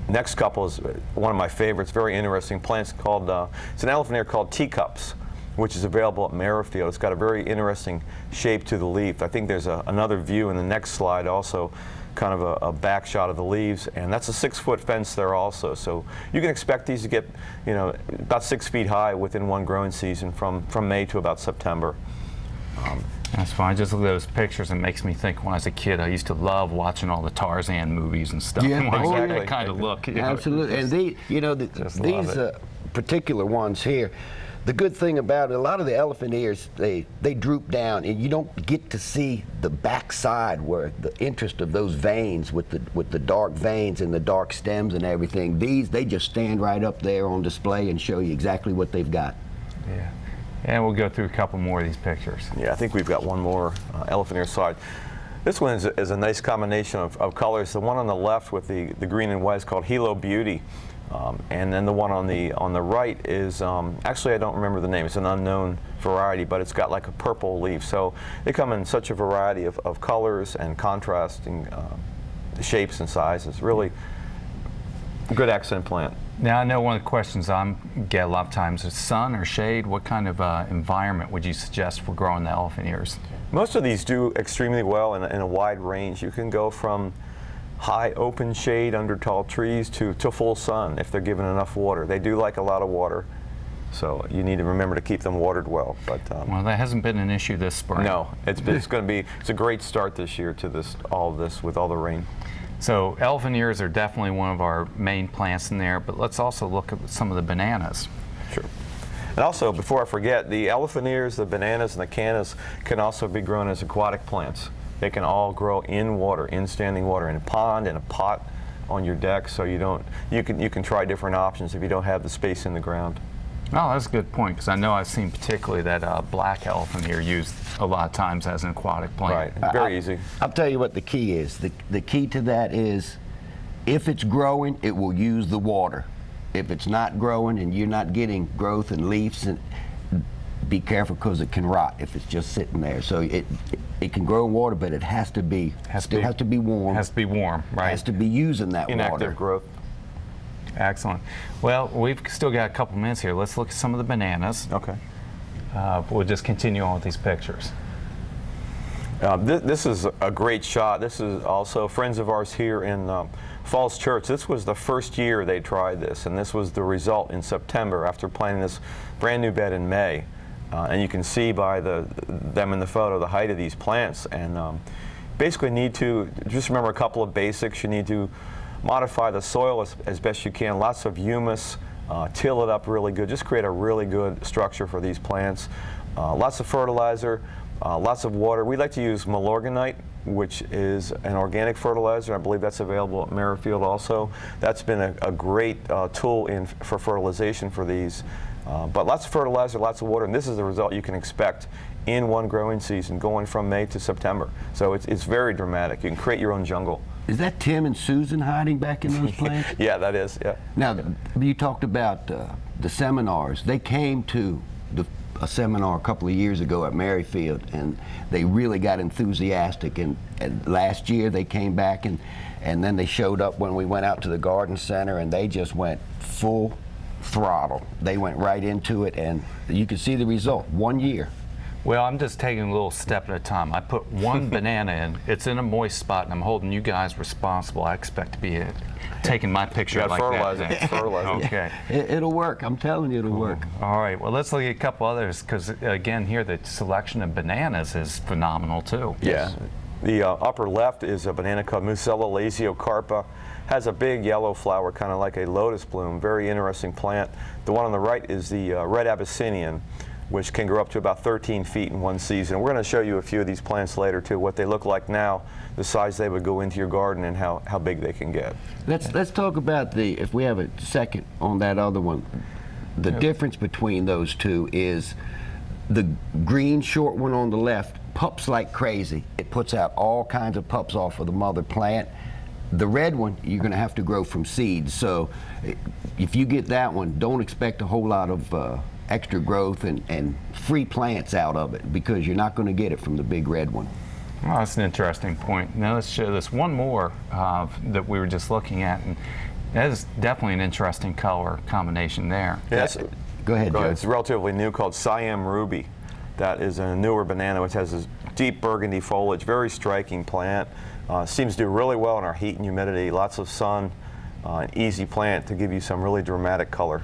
Next couple is one of my favorites, very interesting plants called, it's an elephant ear called teacups, which is available at Merrifield. It's got a very interesting shape to the leaf. I think there's another view in the next slide also, kind of a back shot of the leaves, and that's a 6-foot fence there also. So you can expect these to get, you know, about 6 feet high within one growing season from May to about September. That's fine. Just look at those pictures. It makes me think when I was a kid, I used to love watching all the Tarzan movies and stuff. Yeah, exactly. That kind of look. Absolutely. And these particular ones here, the good thing about it, a lot of the elephant ears, they droop down, and you don't get to see the back side where the interest of those veins with the dark veins and the dark stems and everything. These, they just stand right up there on display and show you exactly what they've got. Yeah. And we'll go through a couple more of these pictures. Yeah, I think we've got one more elephant ear slide. This one is a nice combination of colors. The one on the left with the green and white is called Hilo Beauty. And then the one on the right is, actually I don't remember the name, it's an unknown variety, but it's got like a purple leaf. So they come in such a variety of colors and contrasting shapes and sizes. Really good accent plant. Now I know one of the questions I get a lot of times is sun or shade. What kind of environment would you suggest for growing the elephant ears? Most of these do extremely well in a wide range. You can go from high open shade under tall trees to full sun if they're given enough water. They do like a lot of water, so you need to remember to keep them watered well. But well, that hasn't been an issue this spring. No, it's a great start this year to all of this with all the rain. So elephant ears are definitely one of our main plants in there, but let's also look at some of the bananas. Sure. And also, before I forget, the elephant ears, the bananas, and the cannas can also be grown as aquatic plants. They can all grow in water, in standing water, in a pond, in a pot, on your deck. So you can try different options if you don't have the space in the ground. Oh, that's a good point, because I know I've seen particularly that black elephant ear used a lot of times as an aquatic plant. Right, very easy. I'll tell you what the key is. The key to that is, if it's growing, it will use the water. If it's not growing and you're not getting growth and leaves, be careful, because it can rot if it's just sitting there. So it can grow in water, but it has to be has to be warm. Has to be warm, right? Has to be using that Inactive water. growth. Excellent. Well, we've still got a couple minutes here. Let's look at some of the bananas. Okay. We'll just continue on with these pictures. This is a great shot. This is also friends of ours here in Falls Church. This was the first year they tried this, and this was the result in September after planting this brand new bed in May. And you can see by them in the photo the height of these plants. And basically need to just remember a couple of basics. You need to modify the soil as best you can. Lots of humus, till it up really good. Just create a really good structure for these plants. Lots of fertilizer, lots of water. We like to use Milorganite, which is an organic fertilizer. I believe that's available at Merrifield also. That's been a great tool for fertilization for these. But lots of fertilizer, lots of water, and this is the result you can expect in one growing season, going from May to September. So it's very dramatic. You can create your own jungle. Is that Tim and Susan hiding back in those plants? Yeah, that is, yeah. Now, you talked about the seminars. They came to a seminar a couple of years ago at Merrifield, and they really got enthusiastic. And last year they came back, and then they showed up when we went out to the garden center, and they just went full throttle. They went right into it, and you can see the result. 1 year. Well, I'm just taking a little step at a time. I put one banana in. It's in a moist spot, and I'm holding you guys responsible. I expect to be taking my picture like that. Fertilizer. Okay. It'll work. I'm telling you, it'll work. All right. Well, let's look at a couple others, because again, here the selection of bananas is phenomenal too. Yeah. The upper left is a banana called Musella lasiocarpa. Has a big yellow flower, kind of like a lotus bloom. Very interesting plant. The one on the right is the red Abyssinian, which can grow up to about 13 feet in one season. We're going to show you a few of these plants later too, what they look like now, the size they would go into your garden, and how big they can get. Let's talk about if we have a second on that other one. The difference between those two is the green short one on the left pups like crazy. It puts out all kinds of pups off of the mother plant. The red one, you're going to have to grow from seeds. So if you get that one, don't expect a whole lot of extra growth and free plants out of it, because you're not going to get it from the big red one. Well, that's an interesting point. Now let's show this one more that we were just looking at, and that is definitely an interesting color combination there. Yes. Go ahead, Joe. It's relatively new, called Siam Ruby. That is a newer banana which has this deep burgundy foliage, very striking plant. Seems to do really well in our heat and humidity, lots of sun, an easy plant to give you some really dramatic color.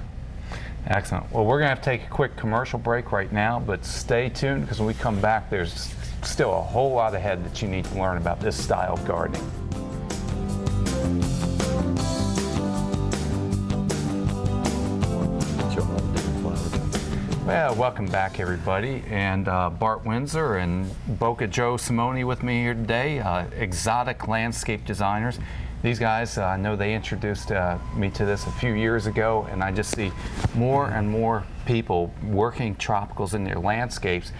Excellent. Well, we're going to have to take a quick commercial break right now, but stay tuned because when we come back, there's still a whole lot ahead that you need to learn about this style of gardening. Well, welcome back, everybody. And Bart Windsor and Boca Joe Simone with me here today, exotic landscape designers. These guys, I know they introduced me to this a few years ago, and I just see more and more people working tropicals in their landscapes.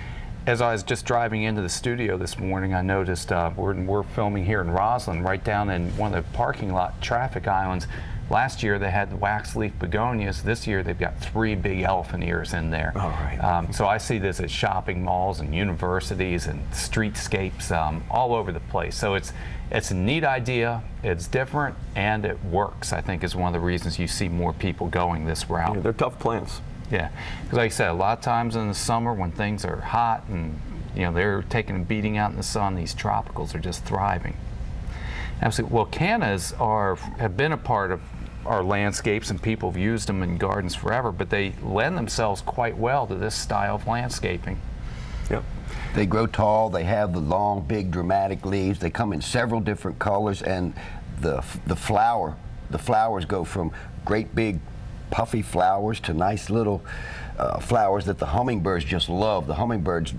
As I was just driving into the studio this morning, I noticed we're filming here in Roslyn, right down in one of the parking lot traffic islands. Last year they had the wax leaf begonias. This year they've got 3 big elephant ears in there. All right. So I see this at shopping malls and universities and streetscapes all over the place. So it's a neat idea, it's different, and it works, I think, is one of the reasons you see more people going this route. Yeah, they're tough plants. Yeah, because like I said, a lot of times in the summer when things are hot and they're taking a beating out in the sun, these tropicals are just thriving. Absolutely. Well, cannas have been a part of our landscapes, and people have used them in gardens forever, but they lend themselves quite well to this style of landscaping. Yep. They grow tall, they have the long, big, dramatic leaves. They come in several different colors, and the flowers go from great big puffy flowers to nice little flowers that the hummingbirds just love. The hummingbirds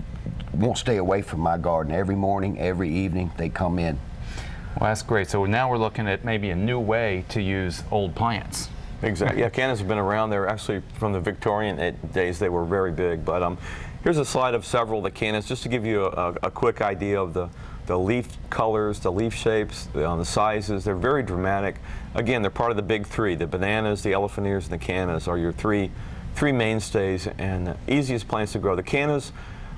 won't stay away from my garden. Every morning, every evening, they come in. Well, that's great. So now we're looking at maybe a new way to use old plants. Exactly. Yeah, cannas have been around. They're actually from the Victorian days. They were very big. But here's a slide of several of the cannas, just to give you a quick idea of the leaf colors, the leaf shapes, the sizes. They're very dramatic. Again, they're part of the big 3. The bananas, the elephant ears, and the cannas are your three mainstays and the easiest plants to grow. The cannas,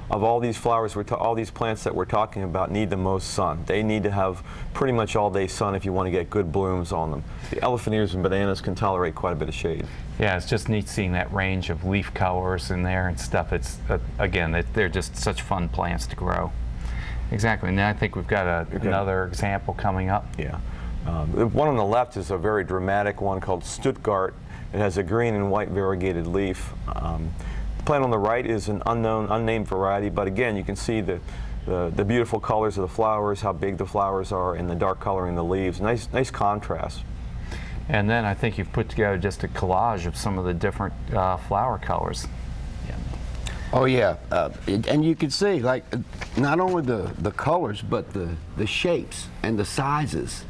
of all these flowers, all these plants that we're talking about, need the most sun. They need to have pretty much all-day sun if you want to get good blooms on them. The elephant ears and bananas can tolerate quite a bit of shade. Yeah, it's just neat seeing that range of leaf colors in there and stuff. It's again, they're just such fun plants to grow. Exactly. And then I think we've got another example coming up. Yeah. The one on the left is a very dramatic one called Stuttgart. It has a green and white variegated leaf. The plant on the right is an unnamed variety, but again, you can see the beautiful colors of the flowers, how big the flowers are, and the dark coloring of the leaves. Nice contrast. And then I think you've put together just a collage of some of the different flower colors. Yeah. Oh yeah, and you can see like not only the colors, but the shapes and the sizes.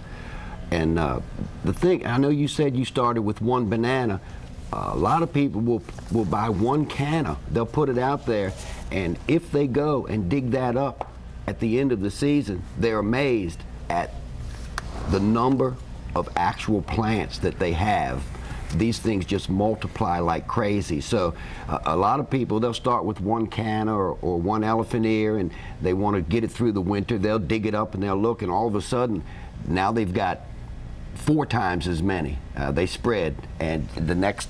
And the thing, I know you said you started with one banana. A lot of people will buy one canna. They'll put it out there, and if they go and dig that up at the end of the season, they're amazed at the number of actual plants that they have. These things just multiply like crazy. So a lot of people, they'll start with one canna or one elephant ear, and they want to get it through the winter. They'll dig it up and they'll look, and all of a sudden now they've got 4 times as many. They spread, and the next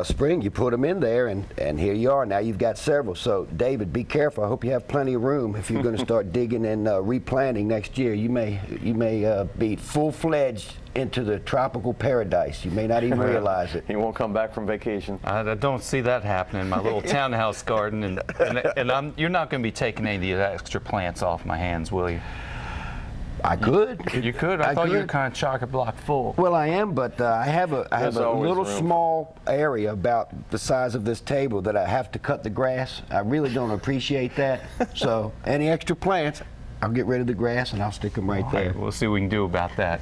spring you put them in there, and here you are. Now you've got several. So David, be careful. I hope you have plenty of room if you're going to start digging and replanting next year. You may be full-fledged into the tropical paradise. You may not even realize it. He won't come back from vacation. I don't see that happening in my little townhouse garden, and you're not going to be taking any of the extra plants off my hands, will you? I could. You could? I thought you were kind of chock-a-block full. Well, I am, but I have a little room. small area about the size of this table that I have to cut the grass. I really don't appreciate that. So any extra plants, I'll get rid of the grass and I'll stick them right there. We'll see what we can do about that.